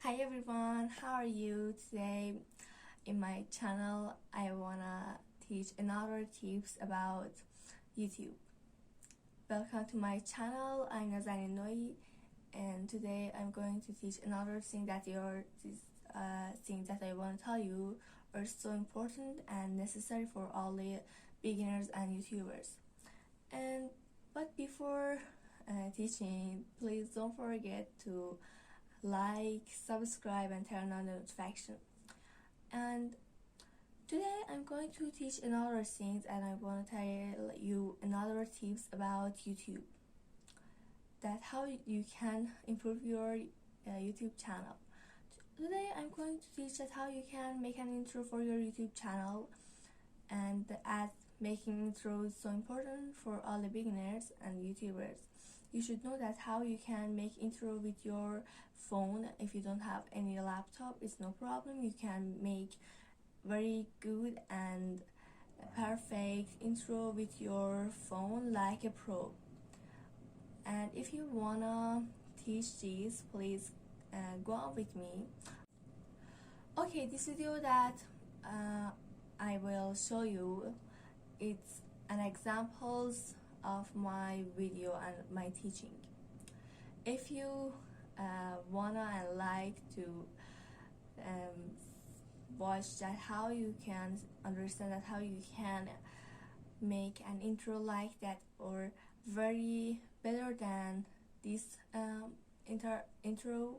Hi everyone, how are you today? In my channel, I wanna teach another tips about YouTube. Welcome to my channel. I'm Nazani Noi, and today I'm going to teach another thing that things that I want to tell you are so important and necessary for all the beginners and YouTubers. And but before teaching, please don't forget to like, subscribe, and turn on the notification. And today I'm going to teach another things, and I want to tell you another tips about YouTube. That how you can improve your YouTube channel. Today I'm going to teach that how you can make an intro for your YouTube channel, and as making intro is so important for all the beginners and YouTubers. You should know that how you can make intro with your phone. If you don't have any laptop, it's no problem. You can make very good and perfect intro with your phone like a pro. And if you wanna teach this, please go on with me. Okay, this video that I will show you, it's an examples of my video and my teaching. If you wanna and like to watch that how you can understand that how you can make an intro like that or very better than this intro.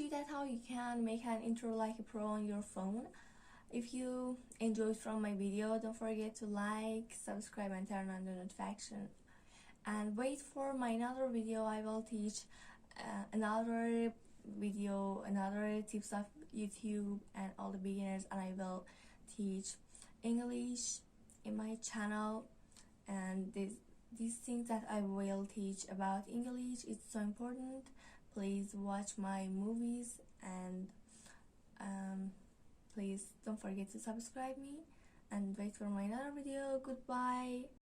you that how you can make an intro like a pro on your phone. If you enjoyed from my video, don't forget to like, subscribe and turn on the notification. And wait for my another video. I will teach another video, another tips of YouTube and all the beginners, and I will teach English in my channel. And these things that I will teach about English, it's so important. Please watch my movies, and please don't forget to subscribe me and wait for my another video. Goodbye.